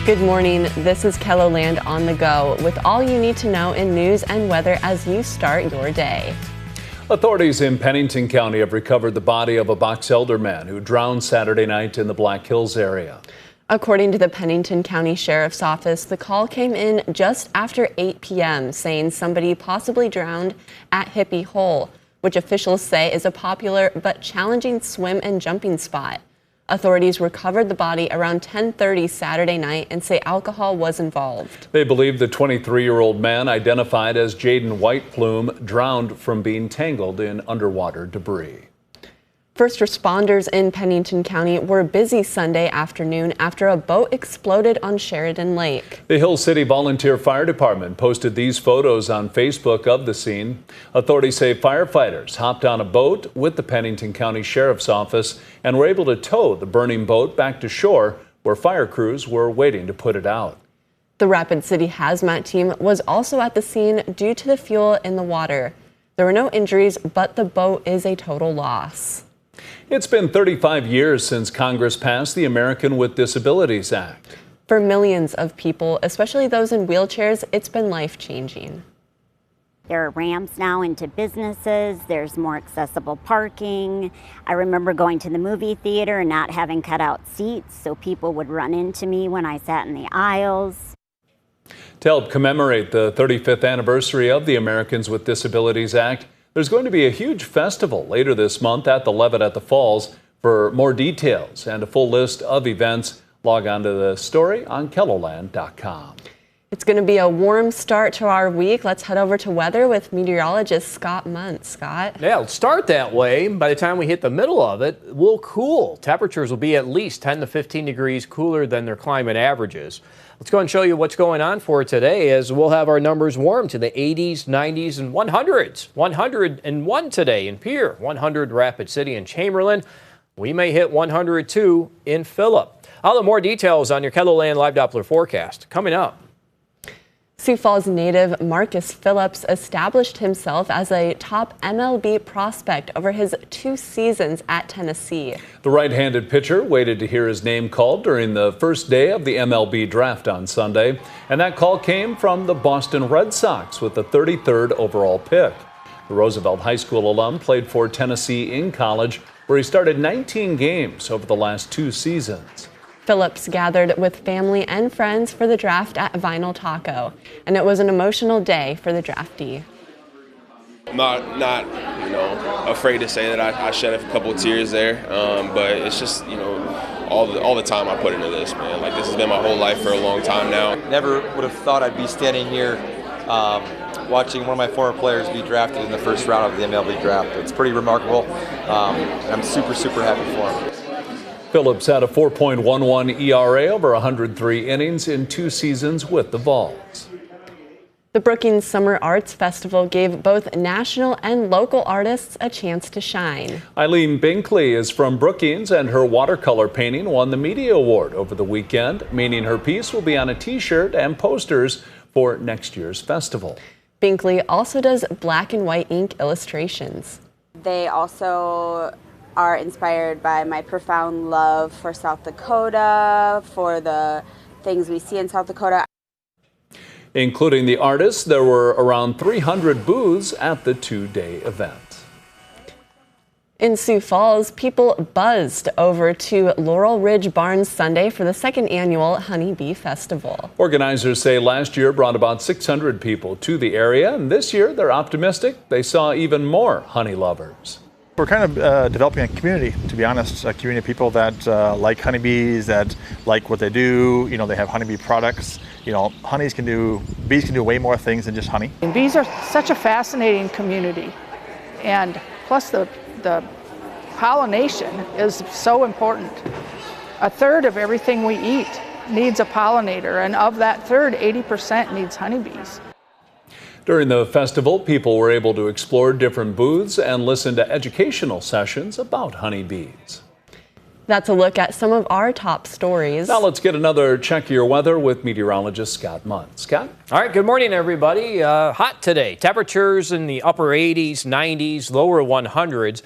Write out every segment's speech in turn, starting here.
Good morning. This is KELOLAND on the go with all you need to know in news and weather as you start your day. Authorities in Pennington County have recovered the body of a Box Elder man who drowned Saturday night in the Black Hills area. According to the Pennington County Sheriff's Office, the call came in just after 8 p.m. saying somebody possibly drowned at Hippie Hole, which officials say is a popular but challenging swim and jumping spot. Authorities recovered the body around 10:30 Saturday night and say alcohol was involved. They believe the 23-year-old man, identified as Jaden Whiteplume, drowned from being tangled in underwater debris. First responders in Pennington County were busy Sunday afternoon after a boat exploded on Sheridan Lake. The Hill City Volunteer Fire Department posted these photos on Facebook of the scene. Authorities say firefighters hopped on a boat with the Pennington County Sheriff's Office and were able to tow the burning boat back to shore where fire crews were waiting to put it out. The Rapid City Hazmat team was also at the scene due to the fuel in the water. There were no injuries, but the boat is a total loss. It's been 35 years since Congress passed the American with Disabilities Act. For millions of people, especially those in wheelchairs, it's been life-changing. There are ramps now into businesses. There's more accessible parking. I remember going to the movie theater and not having cutout seats, so people would run into me when I sat in the aisles. To help commemorate the 35th anniversary of the Americans with Disabilities Act, there's going to be a huge festival later this month at the Levitt at the Falls. For more details and a full list of events, log on to the story on KELOLAND.com. It's going to be a warm start to our week. Let's head over to weather with meteorologist Scott Muntz. Scott? Yeah, it'll start that way. By the time we hit the middle of it, we'll cool. Temperatures will be at least 10 to 15 degrees cooler than their climate averages. Let's go and show you what's going on for today as we'll have our numbers warm to the 80s, 90s, and 100s. 101 today in Pierre, 100 Rapid City and Chamberlain. We may hit 102 in Phillip. I'll have more details on your KELOLAND Live Doppler forecast coming up. Sioux Falls native Marcus Phillips established himself as a top MLB prospect over his 2 seasons at Tennessee. The right-handed pitcher waited to hear his name called during the first day of the MLB draft on Sunday, and that call came from the Boston Red Sox with the 33rd overall pick. The Roosevelt High School alum played for Tennessee in college, where he started 19 games over the last 2 seasons. Phillips gathered with family and friends for the draft at Vinyl Taco, and it was an emotional day for the draftee. I'm not afraid to say that I shed a couple of tears there, but it's just, all the time I put into this, man. Like, this has been my whole life for a long time now. Never would have thought I'd be standing here watching one of my former players be drafted in the first round of the MLB draft. It's pretty remarkable, and I'm super, super happy for him. Phillips had a 4.11 ERA over 103 innings in 2 seasons with the Vols. The Brookings Summer Arts Festival gave both national and local artists a chance to shine. Eileen Binkley is from Brookings, and her watercolor painting won the Media Award over the weekend, meaning her piece will be on a T-shirt and posters for next year's festival. Binkley also does black and white ink illustrations. They also are inspired by my profound love for South Dakota, for the things we see in South Dakota. Including the artists, there were around 300 booths at the 2-day event. In Sioux Falls, people buzzed over to Laurel Ridge Barns Sunday for the 2nd annual Honeybee Festival. Organizers say last year brought about 600 people to the area, and this year they're optimistic they saw even more honey lovers. We're kind of developing a community, to be honest, a community of people that like honeybees, that like what they do. They have honeybee products. Bees can do way more things than just honey. And bees are such a fascinating community, and plus the pollination is so important. 1/3 of everything we eat needs a pollinator, and of that third, 80% needs honeybees. During the festival, people were able to explore different booths and listen to educational sessions about honeybees. That's a look at some of our top stories. Now let's get another check of your weather with meteorologist Scott Muntz. Scott? All right, good morning, everybody. Hot today. Temperatures in the upper 80s, 90s, lower 100s.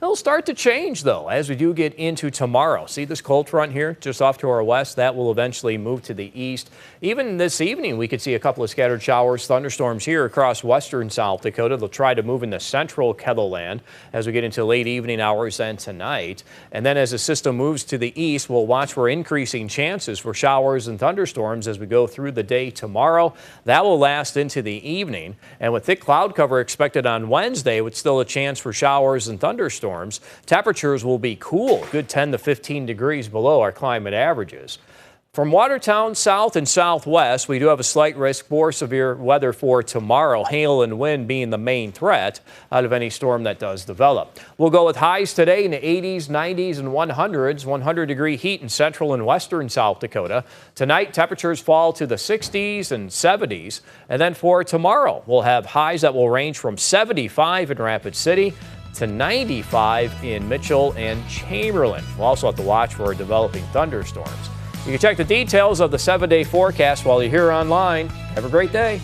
It'll start to change, though, as we do get into tomorrow. See this cold front here just off to our west? That will eventually move to the east. Even this evening, we could see a couple of scattered showers, thunderstorms here across western South Dakota. They'll try to move into central Kettleland as we get into late evening hours and tonight. And then as the system moves to the east, we'll watch for increasing chances for showers and thunderstorms as we go through the day tomorrow. That will last into the evening. And with thick cloud cover expected on Wednesday, with still a chance for showers and thunderstorms, temperatures will be cool, good 10 to 15 degrees below our climate averages. From Watertown south and southwest, we do have a slight risk for severe weather for tomorrow, hail and wind being the main threat out of any storm that does develop. We'll go with highs today in the 80s, 90s, and 100s, 100-degree heat in central and western South Dakota. Tonight, temperatures fall to the 60s and 70s. And then for tomorrow, we'll have highs that will range from 75 in Rapid City to 95 in Mitchell and Chamberlain. We'll also have to watch for developing thunderstorms. You can check the details of the 7-day forecast while you're here online. Have a great day.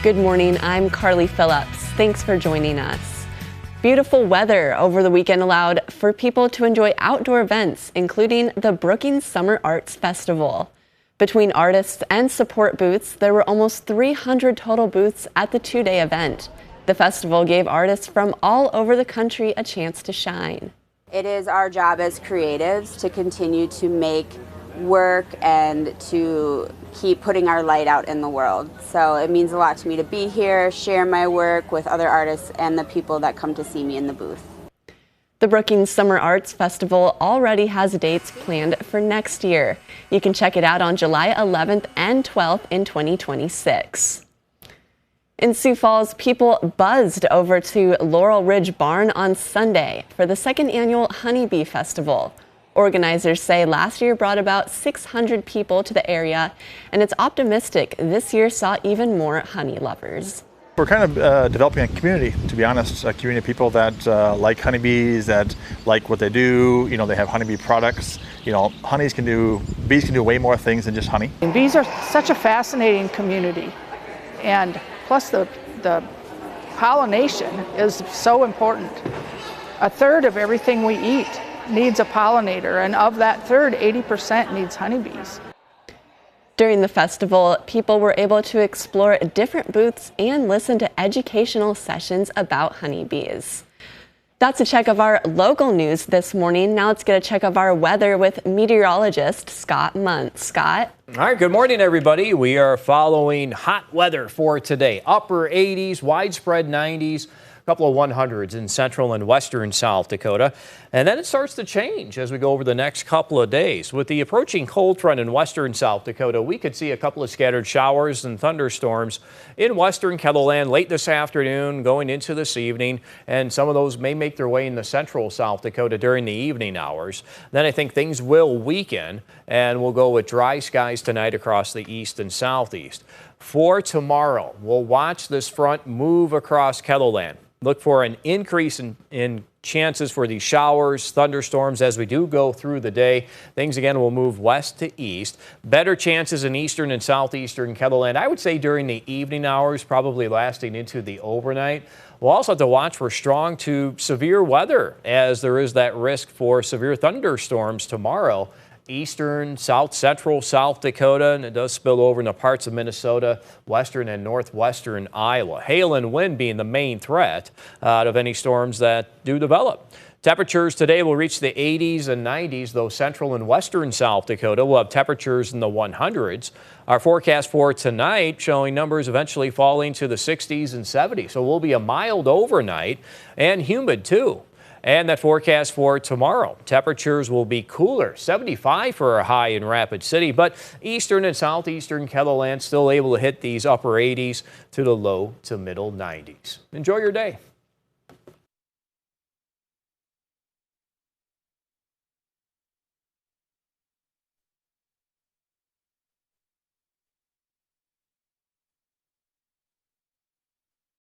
Good morning, I'm Carly Phillips. Thanks for joining us. Beautiful weather over the weekend allowed for people to enjoy outdoor events, including the Brookings Summer Arts Festival. Between artists and support booths, there were almost 300 total booths at the two-day event. The festival gave artists from all over the country a chance to shine. It is our job as creatives to continue to make work and to keep putting our light out in the world. So it means a lot to me to be here, share my work with other artists and the people that come to see me in the booth. The Brookings Summer Arts Festival already has dates planned for next year. You can check it out on July 11th and 12th in 2026. In Sioux Falls, people buzzed over to Laurel Ridge Barn on Sunday for the second annual Honeybee Festival. Organizers say last year brought about 600 people to the area, and it's optimistic this year saw even more honey lovers. We're kind of developing a community, to be honest, a community of people that like honeybees, that like what they do. You know, they have honeybee products. You know, bees can do way more things than just honey. And bees are such a fascinating community, and plus the pollination is so important. A third of everything we eat needs a pollinator, and of that third, 80% needs honeybees. During the festival, people were able to explore different booths and listen to educational sessions about honeybees. That's a check of our local news this morning. Now let's get a check of our weather with meteorologist Scott Muntz. Scott? All right, good morning, everybody. We are following hot weather for today. Upper 80s, widespread 90s. Couple of 100s in central and western South Dakota. And then it starts to change as we go over the next couple of days. With the approaching cold front in western South Dakota, we could see a couple of scattered showers and thunderstorms in western Kettleland late this afternoon, going into this evening. And some of those may make their way into central South Dakota during the evening hours. Then I think things will weaken, and we'll go with dry skies tonight across the east and southeast. For tomorrow, we'll watch this front move across Kettleland. Look for an increase in chances for these showers, thunderstorms as we do go through the day. Things again will move west to east. Better chances in eastern and southeastern Kettleland. I would say during the evening hours, probably lasting into the overnight. We'll also have to watch for strong to severe weather as there is that risk for severe thunderstorms tomorrow. Eastern, south central South Dakota, and it does spill over into parts of Minnesota, western and northwestern Iowa. Hail and wind being the main threat out of any storms that do develop. Temperatures today will reach the 80s and 90s, though central and western South Dakota will have temperatures in the 100s. Our forecast for tonight showing numbers eventually falling to the 60s and 70s, so it will be a mild overnight and humid too. And that forecast for tomorrow. Temperatures will be cooler, 75 for a high in Rapid City, but eastern and southeastern KELOLAND still able to hit these upper 80s to the low to middle 90s. Enjoy your day.